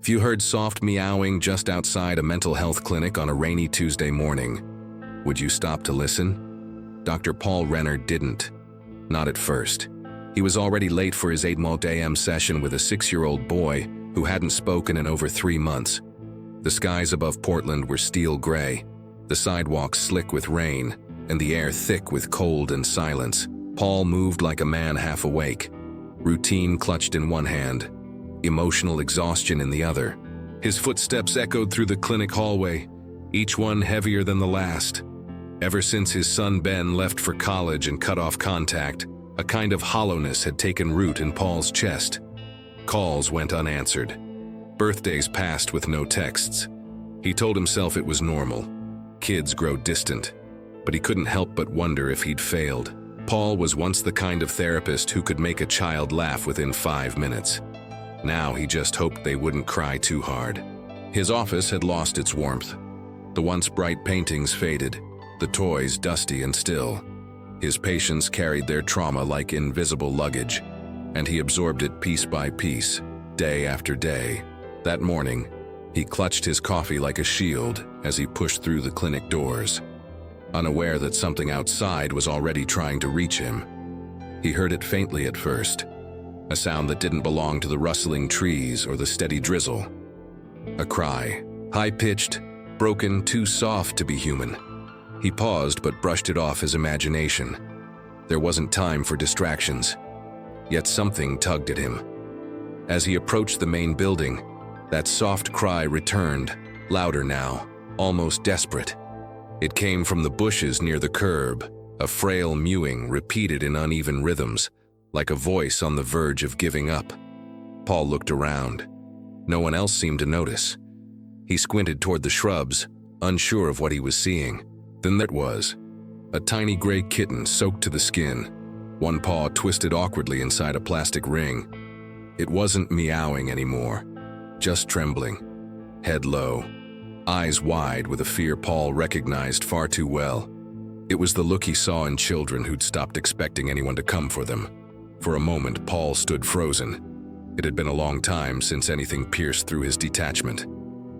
If you heard soft meowing just outside a mental health clinic on a rainy Tuesday morning, would you stop to listen? Dr. Paul Renner didn't. Not at first. He was already late for his 8 a.m. session with a 6-year-old boy who hadn't spoken in over 3 months. The skies above Portland were steel gray, the sidewalks slick with rain, and the air thick with cold and silence. Paul moved like a man half awake, routine clutched in one hand, emotional exhaustion in the other. His footsteps echoed through the clinic hallway, each one heavier than the last. Ever since his son Ben left for college and cut off contact, a kind of hollowness had taken root in Paul's chest. Calls went unanswered. Birthdays passed with no texts. He told himself it was normal. Kids grow distant. But he couldn't help but wonder if he'd failed. Paul was once the kind of therapist who could make a child laugh within 5 minutes. Now he just hoped they wouldn't cry too hard. His office had lost its warmth. The once bright paintings faded, the toys dusty and still. His patients carried their trauma like invisible luggage, and he absorbed it piece by piece, day after day. That morning, he clutched his coffee like a shield as he pushed through the clinic doors, unaware that something outside was already trying to reach him. He heard it faintly at first, a sound that didn't belong to the rustling trees or the steady drizzle. A cry, high-pitched, broken, too soft to be human. He paused but brushed it off his imagination. There wasn't time for distractions, yet something tugged at him. As he approached the main building, that soft cry returned, louder now, almost desperate. It came from the bushes near the curb, a frail mewing repeated in uneven rhythms, like a voice on the verge of giving up. Paul looked around. No one else seemed to notice. He squinted toward the shrubs, unsure of what he was seeing. Then that was a tiny gray kitten soaked to the skin, one paw twisted awkwardly inside a plastic ring. It wasn't meowing anymore, just trembling, head low, eyes wide with a fear Paul recognized far too well. It was the look he saw in children who'd stopped expecting anyone to come for them. For a moment, Paul stood frozen. It had been a long time since anything pierced through his detachment.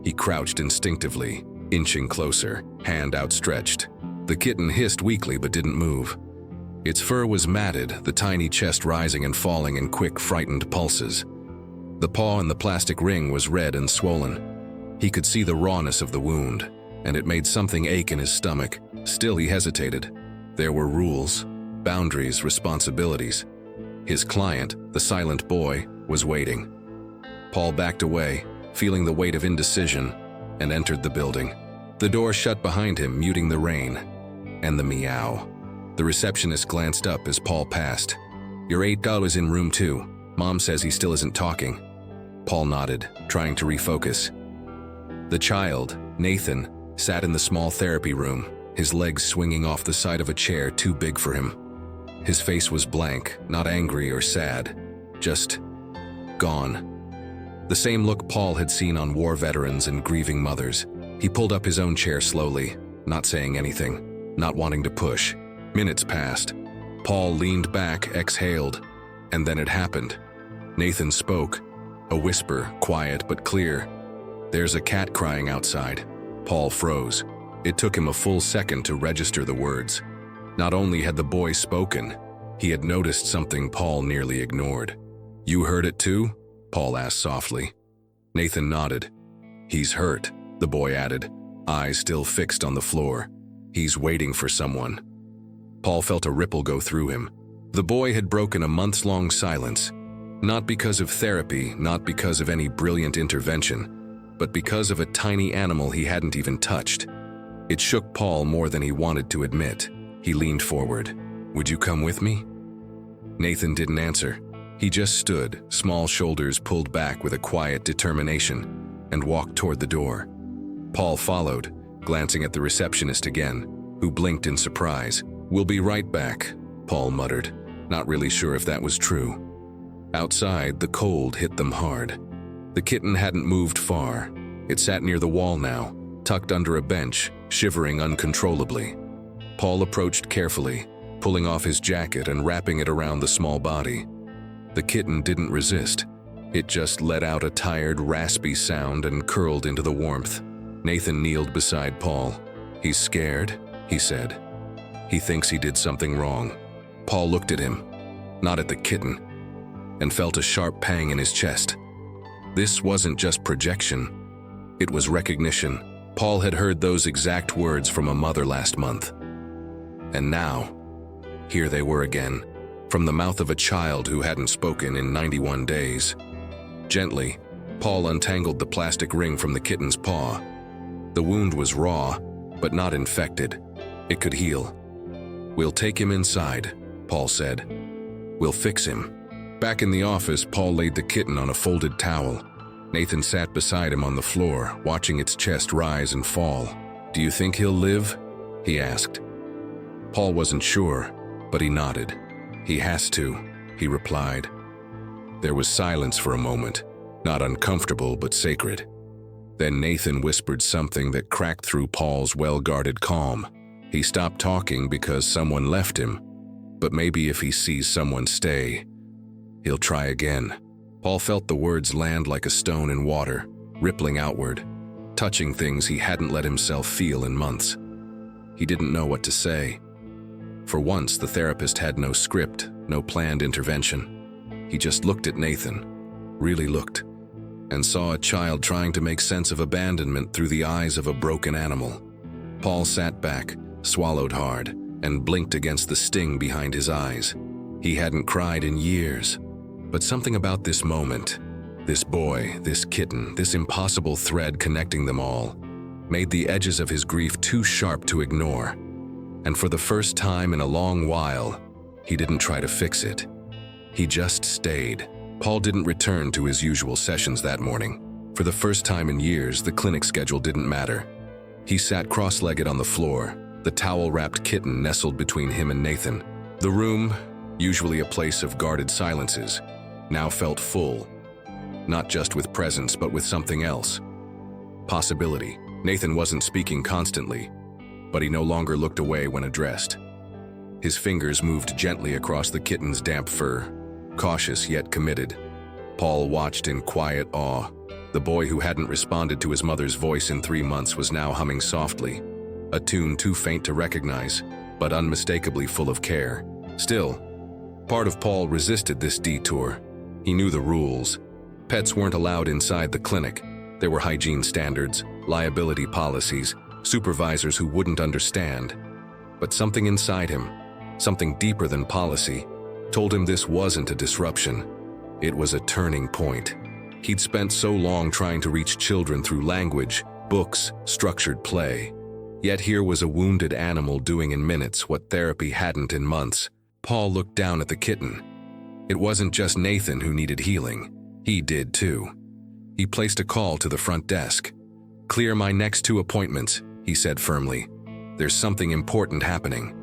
He crouched instinctively, inching closer, hand outstretched. The kitten hissed weakly but didn't move. Its fur was matted, the tiny chest rising and falling in quick, frightened pulses. The paw in the plastic ring was red and swollen. He could see the rawness of the wound, and it made something ache in his stomach. Still, he hesitated. There were rules, boundaries, responsibilities. His client, the silent boy, was waiting. Paul backed away, feeling the weight of indecision, and entered the building. The door shut behind him, muting the rain and the meow. The receptionist glanced up as Paul passed. "Your $8 is in room 2. Mom says he still isn't talking." Paul nodded, trying to refocus. The child, Nathan, sat in the small therapy room, his legs swinging off the side of a chair too big for him. His face was blank, not angry or sad, just gone. The same look Paul had seen on war veterans and grieving mothers. He pulled up his own chair slowly, not saying anything, not wanting to push. Minutes passed. Paul leaned back, exhaled, and then it happened. Nathan spoke, a whisper, quiet but clear. "There's a cat crying outside." Paul froze. It took him a full second to register the words. Not only had the boy spoken, he had noticed something Paul nearly ignored. "You heard it too?" Paul asked softly. Nathan nodded. "He's hurt," the boy added, eyes still fixed on the floor. "He's waiting for someone." Paul felt a ripple go through him. The boy had broken a months-long silence, not because of therapy, not because of any brilliant intervention, but because of a tiny animal he hadn't even touched. It shook Paul more than he wanted to admit. He leaned forward. "Would you come with me?" Nathan didn't answer. He just stood, small shoulders pulled back with a quiet determination, and walked toward the door. Paul followed, glancing at the receptionist again, who blinked in surprise. "We'll be right back," Paul muttered, not really sure if that was true. Outside, the cold hit them hard. The kitten hadn't moved far. It sat near the wall now, tucked under a bench, shivering uncontrollably. Paul approached carefully, pulling off his jacket and wrapping it around the small body. The kitten didn't resist. It just let out a tired, raspy sound and curled into the warmth. Nathan kneeled beside Paul. "He's scared," he said. "He thinks he did something wrong." Paul looked at him, not at the kitten, and felt a sharp pang in his chest. This wasn't just projection. It was recognition. Paul had heard those exact words from a mother last month. And now, here they were again, from the mouth of a child who hadn't spoken in 91 days. Gently, Paul untangled the plastic ring from the kitten's paw. The wound was raw, but not infected. It could heal. "We'll take him inside," Paul said. "We'll fix him." Back in the office, Paul laid the kitten on a folded towel. Nathan sat beside him on the floor, watching its chest rise and fall. "Do you think he'll live?" he asked. Paul wasn't sure, but he nodded. "He has to," he replied. There was silence for a moment, not uncomfortable but sacred. Then Nathan whispered something that cracked through Paul's well-guarded calm. He stopped talking because someone left him, but maybe if he sees someone stay, he'll try again. Paul felt the words land like a stone in water, rippling outward, touching things he hadn't let himself feel in months. He didn't know what to say. For once, the therapist had no script, no planned intervention. He just looked at Nathan, really looked, and saw a child trying to make sense of abandonment through the eyes of a broken animal. Paul sat back, swallowed hard, and blinked against the sting behind his eyes. He hadn't cried in years. But something about this moment, this boy, this kitten, this impossible thread connecting them all, made the edges of his grief too sharp to ignore. And for the first time in a long while, he didn't try to fix it. He just stayed. Paul didn't return to his usual sessions that morning. For the first time in years, the clinic schedule didn't matter. He sat cross-legged on the floor, the towel-wrapped kitten nestled between him and Nathan. The room, usually a place of guarded silences, now felt full, not just with presence but with something else. Possibility. Nathan wasn't speaking constantly, but he no longer looked away when addressed. His fingers moved gently across the kitten's damp fur, cautious yet committed. Paul watched in quiet awe. The boy who hadn't responded to his mother's voice in 3 months was now humming softly, a tune too faint to recognize, but unmistakably full of care. Still, part of Paul resisted this detour. He knew the rules. Pets weren't allowed inside the clinic. There were hygiene standards, liability policies, supervisors who wouldn't understand. But something inside him, something deeper than policy, told him this wasn't a disruption. It was a turning point. He'd spent so long trying to reach children through language, books, structured play. Yet here was a wounded animal doing in minutes what therapy hadn't in months. Paul looked down at the kitten. It wasn't just Nathan who needed healing. He did too. He placed a call to the front desk. "Clear my next 2 appointments," he said firmly. "There's something important happening."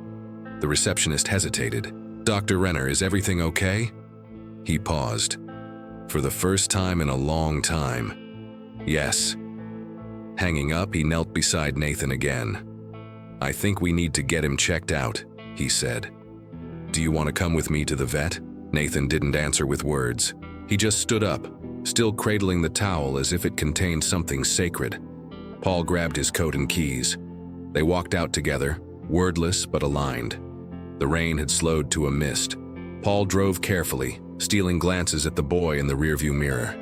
The receptionist hesitated. "Dr. Renner, is everything okay?" He paused. For the first time in a long time. "Yes." Hanging up, he knelt beside Nathan again. "I think we need to get him checked out," he said. "Do you want to come with me to the vet?" Nathan didn't answer with words. He just stood up, still cradling the towel as if it contained something sacred. Paul grabbed his coat and keys. They walked out together, wordless but aligned. The rain had slowed to a mist. Paul drove carefully, stealing glances at the boy in the rearview mirror.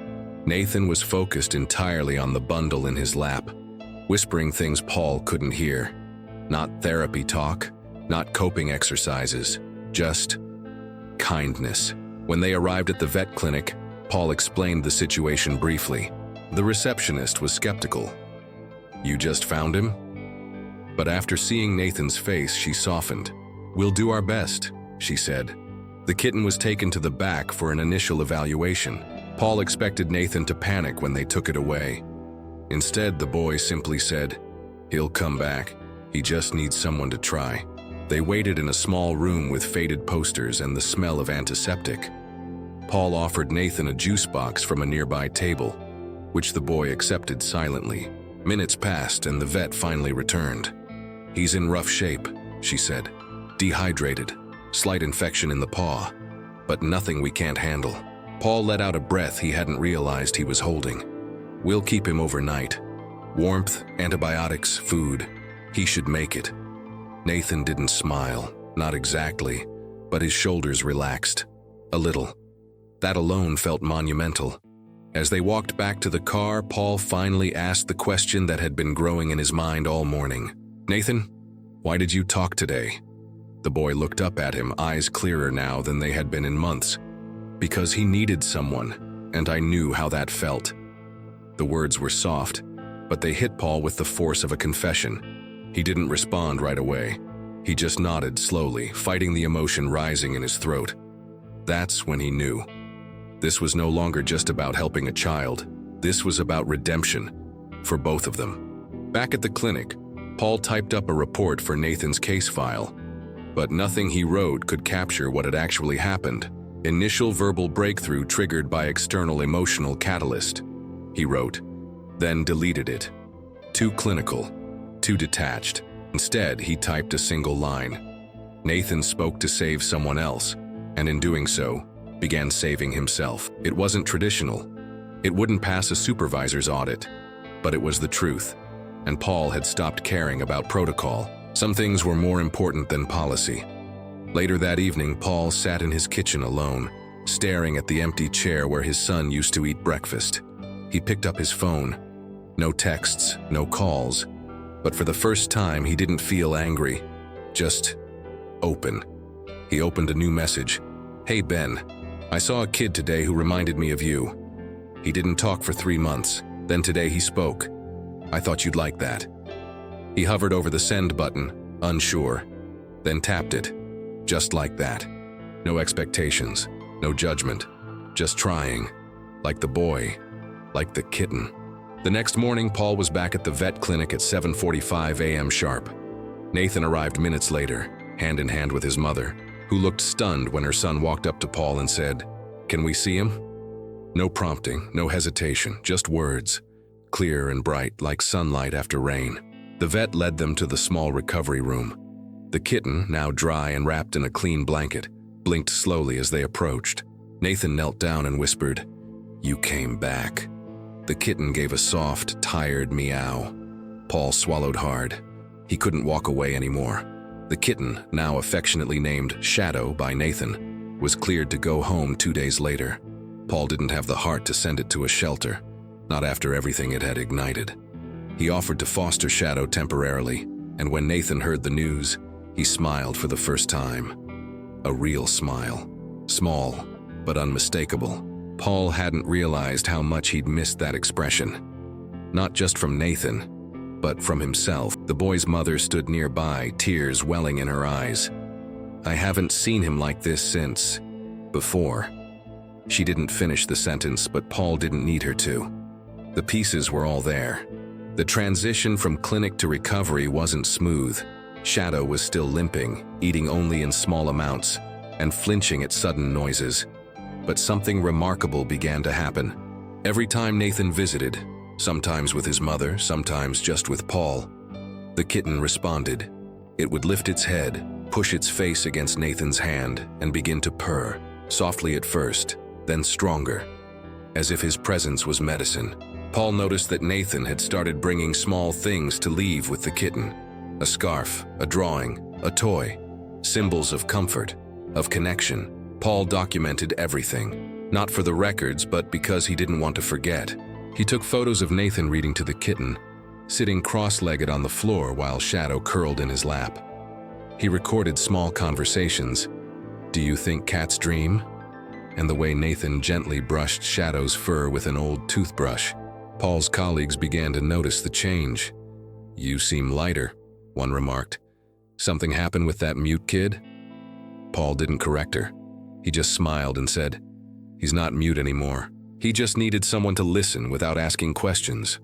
Nathan was focused entirely on the bundle in his lap, whispering things Paul couldn't hear. Not therapy talk, not coping exercises, just kindness. When they arrived at the vet clinic, Paul explained the situation briefly. The receptionist was skeptical. "You just found him?" But after seeing Nathan's face, she softened. "We'll do our best," she said. The kitten was taken to the back for an initial evaluation. Paul expected Nathan to panic when they took it away. Instead, the boy simply said, "He'll come back. He just needs someone to try." They waited in a small room with faded posters and the smell of antiseptic. Paul offered Nathan a juice box from a nearby table, which the boy accepted silently. Minutes passed and the vet finally returned. "He's in rough shape," she said. "Dehydrated, slight infection in the paw, but nothing we can't handle." Paul let out a breath he hadn't realized he was holding. We'll keep him overnight. Warmth, antibiotics, food. He should make it. Nathan didn't smile, not exactly, but his shoulders relaxed. A little. That alone felt monumental. As they walked back to the car, Paul finally asked the question that had been growing in his mind all morning. "Nathan, why did you talk today?" The boy looked up at him, eyes clearer now than they had been in months. "Because he needed someone, and I knew how that felt." The words were soft, but they hit Paul with the force of a confession. He didn't respond right away. He just nodded slowly, fighting the emotion rising in his throat. That's when he knew. This was no longer just about helping a child. This was about redemption, for both of them. Back at the clinic, Paul typed up a report for Nathan's case file. But nothing he wrote could capture what had actually happened. Initial verbal breakthrough triggered by external emotional catalyst. He wrote, then deleted it. Too clinical, too detached. Instead, he typed a single line. Nathan spoke to save someone else, and in doing so, began saving himself. It wasn't traditional. It wouldn't pass a supervisor's audit, but it was the truth. And Paul had stopped caring about protocol. Some things were more important than policy. Later that evening, Paul sat in his kitchen alone, staring at the empty chair where his son used to eat breakfast. He picked up his phone. No texts, no calls. But for the first time, he didn't feel angry, just open. He opened a new message. "Hey Ben, I saw a kid today who reminded me of you. He didn't talk for 3 months, then today he spoke. I thought you'd like that." He hovered over the send button, unsure, then tapped it, just like that. No expectations, no judgment, just trying, like the boy, like the kitten. The next morning, Paul was back at the vet clinic at 7:45 a.m. sharp. Nathan arrived minutes later, hand in hand with his mother, who looked stunned when her son walked up to Paul and said, "Can we see him?" No prompting, no hesitation, just words, clear and bright like sunlight after rain. The vet led them to the small recovery room. The kitten, now dry and wrapped in a clean blanket, blinked slowly as they approached. Nathan knelt down and whispered, "You came back." The kitten gave a soft, tired meow. Paul swallowed hard. He couldn't walk away anymore. The kitten, now affectionately named Shadow by Nathan, was cleared to go home 2 days later. Paul didn't have the heart to send it to a shelter, not after everything it had ignited. He offered to foster Shadow temporarily, and when Nathan heard the news, he smiled for the first time. A real smile. Small, but unmistakable. Paul hadn't realized how much he'd missed that expression. Not just from Nathan, but from himself. The boy's mother stood nearby, tears welling in her eyes. "I haven't seen him like this since before." She didn't finish the sentence, but Paul didn't need her to. The pieces were all there. The transition from clinic to recovery wasn't smooth. Shadow was still limping, eating only in small amounts, and flinching at sudden noises. But something remarkable began to happen. Every time Nathan visited, sometimes with his mother, sometimes just with Paul, the kitten responded. It would lift its head, push its face against Nathan's hand, and begin to purr, softly at first, then stronger, as if his presence was medicine. Paul noticed that Nathan had started bringing small things to leave with the kitten. A scarf, a drawing, a toy. Symbols of comfort, of connection. Paul documented everything, not for the records, but because he didn't want to forget. He took photos of Nathan reading to the kitten, sitting cross-legged on the floor while Shadow curled in his lap. He recorded small conversations. "Do you think cats dream?" And the way Nathan gently brushed Shadow's fur with an old toothbrush. Paul's colleagues began to notice the change. "You seem lighter," one remarked. "Something happened with that mute kid?" Paul didn't correct her. He just smiled and said, "He's not mute anymore. He just needed someone to listen without asking questions."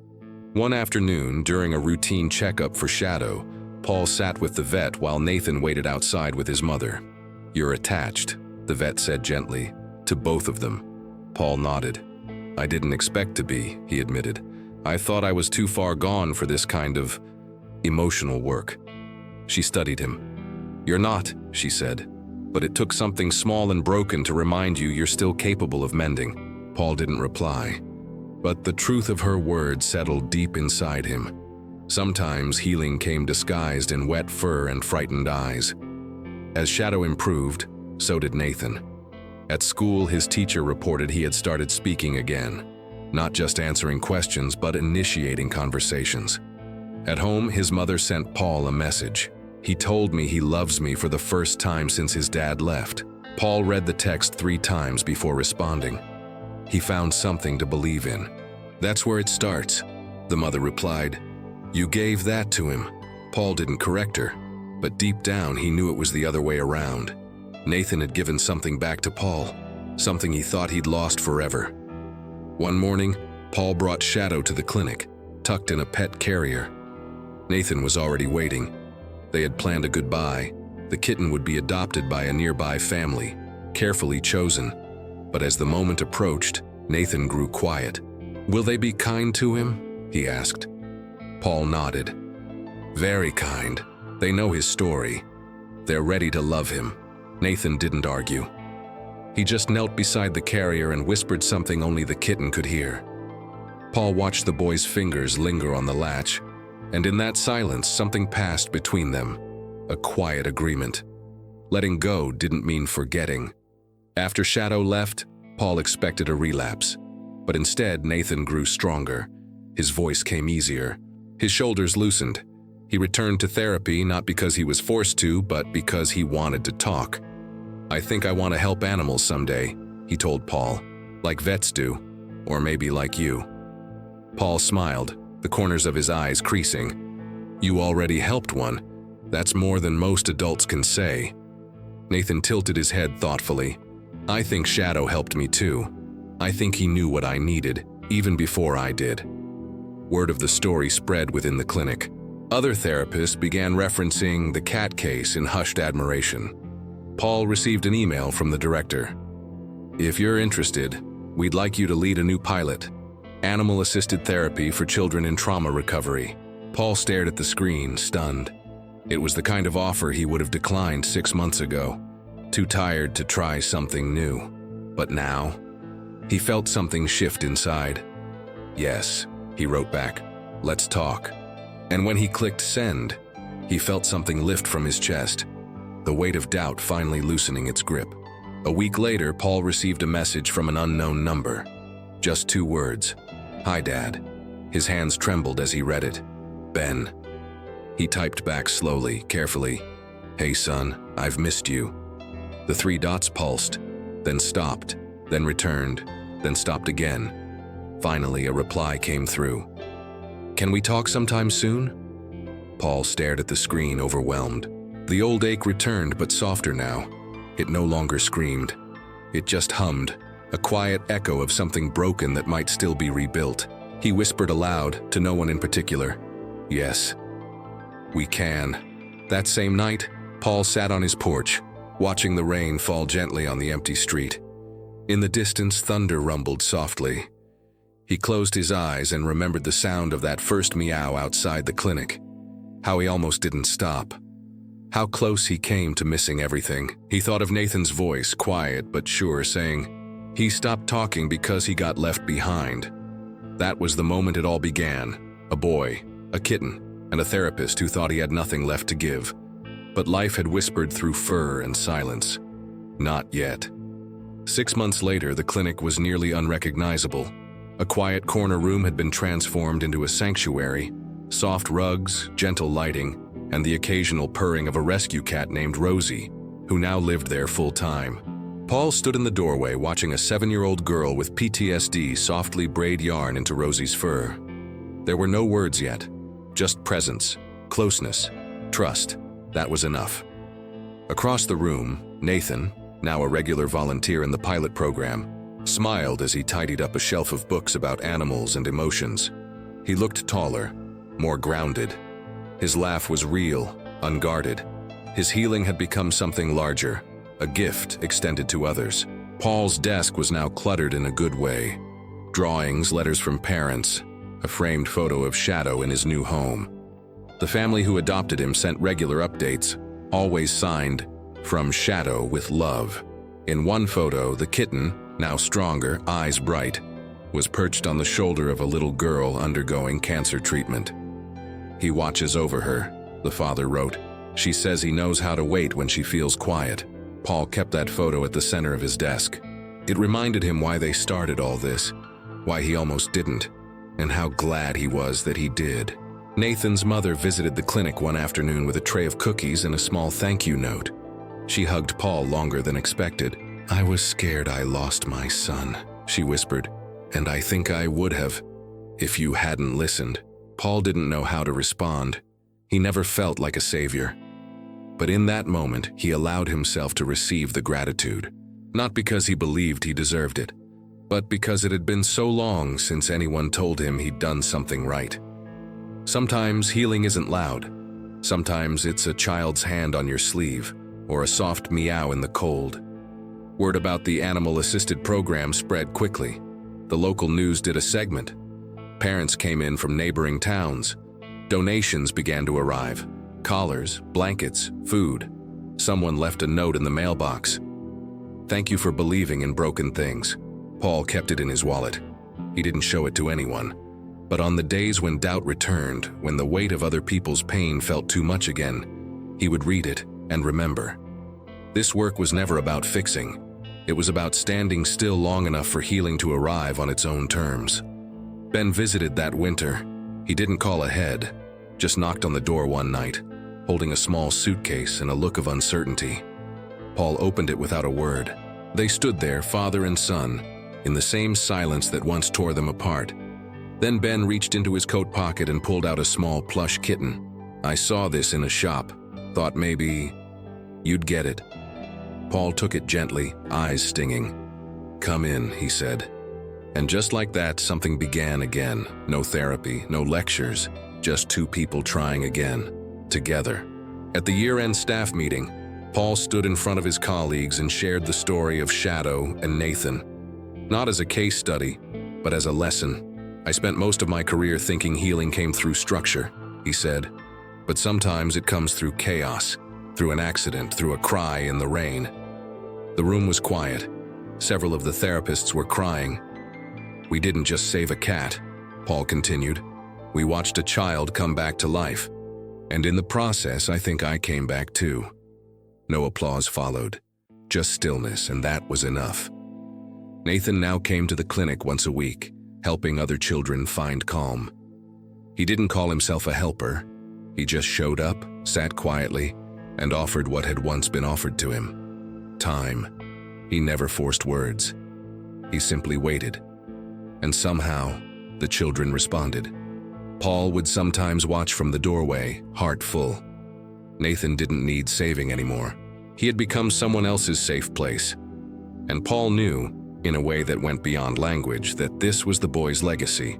One afternoon, during a routine checkup for Shadow, Paul sat with the vet while Nathan waited outside with his mother. "You're attached," the vet said gently, "to both of them." Paul nodded. "I didn't expect to be," he admitted. "I thought I was too far gone for this kind of emotional work." She studied him. "You're not," she said. but it took something small and broken to remind you you're still capable of mending." Paul didn't reply, but the truth of her words settled deep inside him. Sometimes healing came disguised in wet fur and frightened eyes. As Shadow improved, so did Nathan. At school, his teacher reported he had started speaking again, not just answering questions, but initiating conversations. At home, his mother sent Paul a message. "He told me he loves me for the first time since his dad left." Paul read the text 3 times before responding. He found something to believe in. "That's where it starts," the mother replied. "You gave that to him." Paul didn't correct her, but deep down he knew it was the other way around. Nathan had given something back to Paul, something he thought he'd lost forever. One morning, Paul brought Shadow to the clinic, tucked in a pet carrier. Nathan was already waiting. They had planned a goodbye. The kitten would be adopted by a nearby family, carefully chosen. But as the moment approached, Nathan grew quiet. "Will they be kind to him?" he asked. Paul nodded. "Very kind. They know his story. They're ready to love him." Nathan didn't argue. He just knelt beside the carrier and whispered something only the kitten could hear. Paul watched the boy's fingers linger on the latch, and in that silence something passed between them, a quiet agreement. Letting go didn't mean forgetting. After Shadow left, Paul expected a relapse, but instead Nathan grew stronger. His voice came easier. His shoulders loosened. He returned to therapy not because he was forced to, but because he wanted to talk. "I think I want to help animals someday," he told Paul, "like vets do, or maybe like you." Paul smiled, the corners of his eyes creasing. "You already helped one. That's more than most adults can say." Nathan tilted his head thoughtfully. "I think Shadow helped me too. I think he knew what I needed, even before I did." Word of the story spread within the clinic. Other therapists began referencing the cat case in hushed admiration. Paul received an email from the director. "If you're interested, we'd like you to lead a new pilot. Animal-assisted therapy for children in trauma recovery." Paul stared at the screen, stunned. It was the kind of offer he would have declined 6 months ago, too tired to try something new. But now, he felt something shift inside. "Yes," he wrote back, "let's talk." And when he clicked send, he felt something lift from his chest, the weight of doubt finally loosening its grip. A week later, Paul received a message from an unknown number. Just 2 words. "Hi, Dad." His hands trembled as he read it. "Ben." He typed back slowly, carefully. "Hey, son, I've missed you." The 3 dots pulsed, then stopped, then returned, then stopped again. Finally, a reply came through. "Can we talk sometime soon?" Paul stared at the screen, overwhelmed. The old ache returned, but softer now. It no longer screamed. It just hummed, a quiet echo of something broken that might still be rebuilt. He whispered aloud, to no one in particular, "Yes, we can." That same night, Paul sat on his porch, watching the rain fall gently on the empty street. In the distance, thunder rumbled softly. He closed his eyes and remembered the sound of that first meow outside the clinic. How he almost didn't stop. How close he came to missing everything. He thought of Nathan's voice, quiet but sure, saying, he stopped talking because he got left behind. That was the moment it all began. A boy, a kitten, and a therapist who thought he had nothing left to give. But life had whispered through fur and silence. Not yet. 6 months later, the clinic was nearly unrecognizable. A quiet corner room had been transformed into a sanctuary, soft rugs, gentle lighting, and the occasional purring of a rescue cat named Rosie, who now lived there full-time. Paul stood in the doorway watching a 7-year-old girl with PTSD softly braid yarn into Rosie's fur. There were no words yet, just presence, closeness, trust. That was enough. Across the room, Nathan, now a regular volunteer in the pilot program, smiled as he tidied up a shelf of books about animals and emotions. He looked taller, more grounded. His laugh was real, unguarded. His healing had become something larger, a gift extended to others. Paul's desk was now cluttered in a good way. Drawings, letters from parents, a framed photo of Shadow in his new home. The family who adopted him sent regular updates, always signed, From Shadow with Love. In one photo, the kitten, now stronger, eyes bright, was perched on the shoulder of a little girl undergoing cancer treatment. He watches over her, the father wrote. She says he knows how to wait when she feels quiet. Paul kept that photo at the center of his desk. It reminded him why they started all this, why he almost didn't, and how glad he was that he did. Nathan's mother visited the clinic one afternoon with a tray of cookies and a small thank you note. She hugged Paul longer than expected. "I was scared I lost my son," she whispered, "and I think I would have, if you hadn't listened." Paul didn't know how to respond. He never felt like a savior. But in that moment, he allowed himself to receive the gratitude. Not because he believed he deserved it, but because it had been so long since anyone told him he'd done something right. Sometimes healing isn't loud. Sometimes it's a child's hand on your sleeve, or a soft meow in the cold. Word about the animal-assisted program spread quickly. The local news did a segment. Parents came in from neighboring towns. Donations began to arrive. Collars, blankets, food. Someone left a note in the mailbox. "Thank you for believing in broken things." Paul kept it in his wallet. He didn't show it to anyone. But on the days when doubt returned, when the weight of other people's pain felt too much again, he would read it and remember. This work was never about fixing. It was about standing still long enough for healing to arrive on its own terms. Ben visited that winter. He didn't call ahead, just knocked on the door one night, holding a small suitcase and a look of uncertainty. Paul opened it without a word. They stood there, father and son, in the same silence that once tore them apart. Then Ben reached into his coat pocket and pulled out a small plush kitten. "I saw this in a shop. Thought maybe you'd get it." Paul took it gently, eyes stinging. "Come in," he said. And just like that, something began again. No therapy, no lectures, just two people trying again, together. At the year-end staff meeting, Paul stood in front of his colleagues and shared the story of Shadow and Nathan. Not as a case study, but as a lesson. "I spent most of my career thinking healing came through structure," he said. "But sometimes it comes through chaos, through an accident, through a cry in the rain." The room was quiet. Several of the therapists were crying. "We didn't just save a cat," Paul continued. "We watched a child come back to life. And in the process, I think I came back too." No applause followed, just stillness, and that was enough. Nathan now came to the clinic once a week, helping other children find calm. He didn't call himself a helper. He just showed up, sat quietly, and offered what had once been offered to him. Time. He never forced words. He simply waited. And somehow, the children responded. Paul would sometimes watch from the doorway, heart full. Nathan didn't need saving anymore. He had become someone else's safe place. And Paul knew, in a way that went beyond language, that this was the boy's legacy.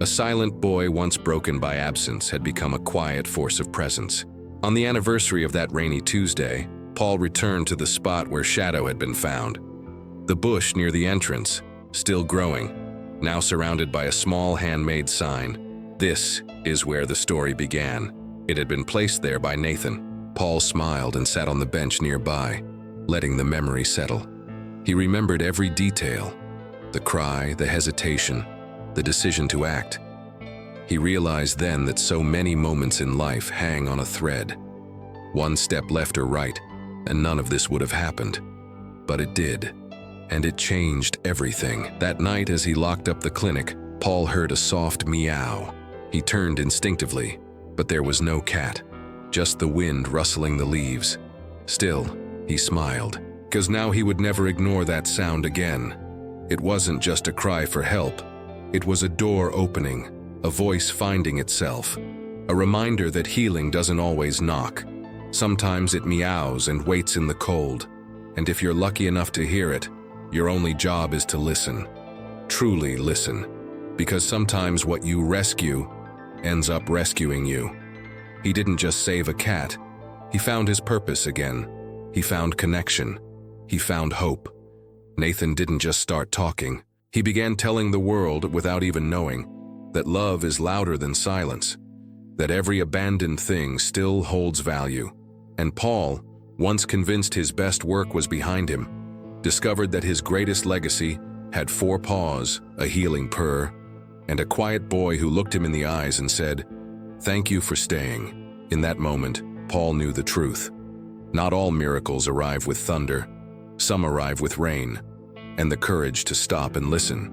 A silent boy once broken by absence had become a quiet force of presence. On the anniversary of that rainy Tuesday, Paul returned to the spot where Shadow had been found. The bush near the entrance, still growing, now surrounded by a small handmade sign. This is where the story began. It had been placed there by Nathan. Paul smiled and sat on the bench nearby, letting the memory settle. He remembered every detail, the cry, the hesitation, the decision to act. He realized then that so many moments in life hang on a thread. One step left or right, and none of this would have happened. But it did, and it changed everything. That night, as he locked up the clinic, Paul heard a soft meow. He turned instinctively, but there was no cat, just the wind rustling the leaves. Still, he smiled, because now he would never ignore that sound again. It wasn't just a cry for help. It was a door opening, a voice finding itself, a reminder that healing doesn't always knock. Sometimes it meows and waits in the cold, and if you're lucky enough to hear it, your only job is to listen. Truly listen, because sometimes what you rescue ends up rescuing you. He didn't just save a cat. He found his purpose again. He found connection. He found hope. Nathan didn't just start talking. He began telling the world, without even knowing, that love is louder than silence, that every abandoned thing still holds value. And Paul, once convinced his best work was behind him, discovered that his greatest legacy had 4 paws, a healing purr, and a quiet boy who looked him in the eyes and said, "Thank you for staying." In that moment, Paul knew the truth. Not all miracles arrive with thunder. Some arrive with rain, and the courage to stop and listen.